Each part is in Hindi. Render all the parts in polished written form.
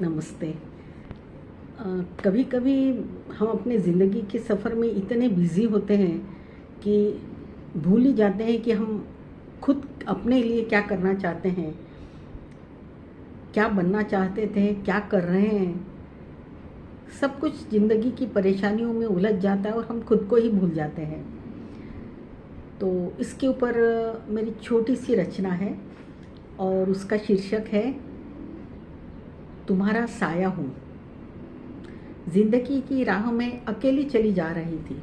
नमस्ते। कभी कभी हम अपने ज़िंदगी के सफ़र में इतने बिज़ी होते हैं कि भूल ही जाते हैं कि हम खुद अपने लिए क्या करना चाहते हैं, क्या बनना चाहते थे, क्या कर रहे हैं। सब कुछ ज़िंदगी की परेशानियों में उलझ जाता है और हम खुद को ही भूल जाते हैं। तो इसके ऊपर मेरी छोटी सी रचना है और उसका शीर्षक है तुम्हारा साया हूँ। जिंदगी की राह में अकेली चली जा रही थी।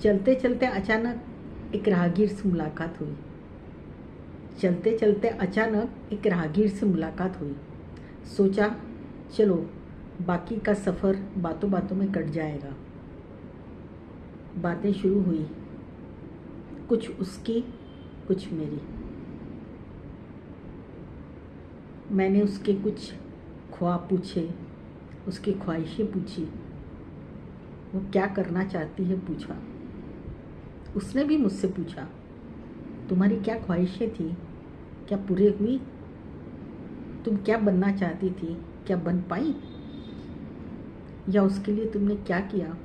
चलते चलते अचानक एक राहगीर से मुलाकात हुई। चलते चलते अचानक एक राहगीर से मुलाकात हुई। सोचा चलो बाकी का सफ़र बातों बातों में कट जाएगा। बातें शुरू हुई, कुछ उसकी कुछ मेरी। मैंने उसके कुछ ख्वाब पूछे, उसकी ख्वाहिशें पूछी, वो क्या करना चाहती है पूछा। उसने भी मुझसे पूछा तुम्हारी क्या ख्वाहिशें थी, क्या पूरे हुई, तुम क्या बनना चाहती थी, क्या बन पाई, या उसके लिए तुमने क्या किया।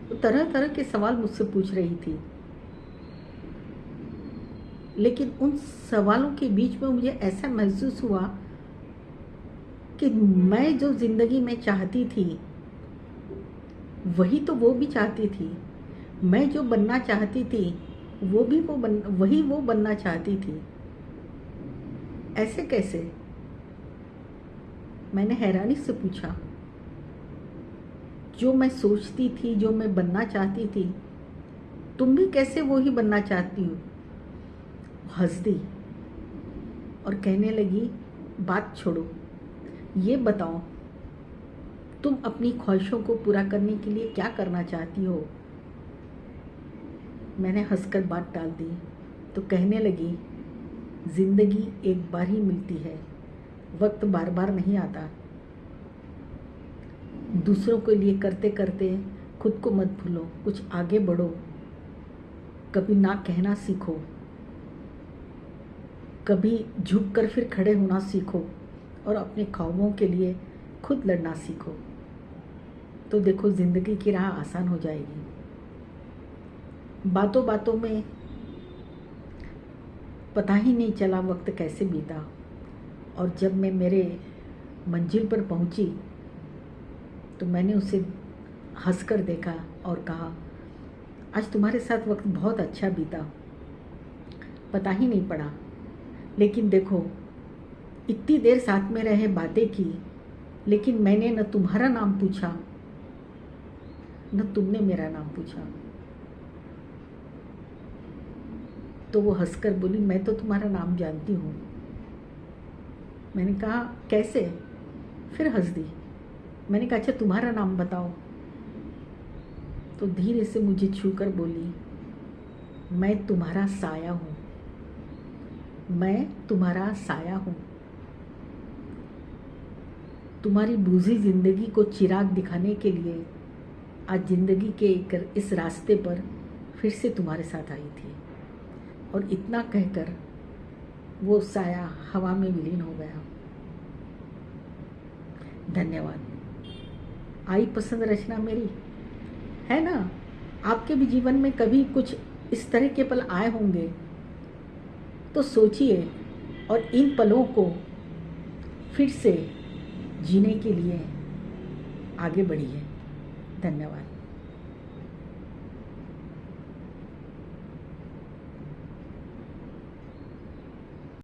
वो तरह तरह के सवाल मुझसे पूछ रही थी। लेकिन उन सवालों के बीच में मुझे ऐसा महसूस हुआ कि मैं जो ज़िंदगी में चाहती थी वही तो वो भी चाहती थी। मैं जो बनना चाहती थी वही वो बनना चाहती थी। ऐसे कैसे? मैंने हैरानी से पूछा। जो मैं सोचती थी, जो मैं बनना चाहती थी, तुम भी कैसे वो ही बनना चाहती हो? हंस दी और कहने लगी बात छोड़ो, ये बताओ तुम अपनी ख्वाहिशों को पूरा करने के लिए क्या करना चाहती हो। मैंने हंसकर बात टाल दी तो कहने लगी ज़िंदगी एक बार ही मिलती है, वक्त बार बार नहीं आता। दूसरों के लिए करते करते खुद को मत भूलो, कुछ आगे बढ़ो। कभी ना कहना सीखो, कभी झुककर फिर खड़े होना सीखो और अपने ख्वाबों के लिए खुद लड़ना सीखो। तो देखो ज़िंदगी की राह आसान हो जाएगी। बातों बातों में पता ही नहीं चला वक्त कैसे बीता। और जब मैं मेरे मंजिल पर पहुंची तो मैंने उसे हंसकर देखा और कहा आज तुम्हारे साथ वक्त बहुत अच्छा बीता, पता ही नहीं पड़ा। लेकिन देखो इतनी देर साथ में रहे, बातें की, लेकिन मैंने न तुम्हारा नाम पूछा न तुमने मेरा नाम पूछा। तो वो हंसकर बोली मैं तो तुम्हारा नाम जानती हूँ। मैंने कहा कैसे? फिर हंस दी। मैंने कहा अच्छा तुम्हारा नाम बताओ। तो धीरे से मुझे छूकर बोली मैं तुम्हारा साया हूँ, मैं तुम्हारा साया हूँ। तुम्हारी बूझी जिंदगी को चिराग दिखाने के लिए आज जिंदगी के इस रास्ते पर फिर से तुम्हारे साथ आई थी। और इतना कहकर वो साया हवा में विलीन हो गया। धन्यवाद। आई पसंद रचना मेरी? है ना? आपके भी जीवन में कभी कुछ इस तरह के पल आए होंगे तो सोचिए और इन पलों को फिर से जीने के लिए आगे बढ़िए। धन्यवाद।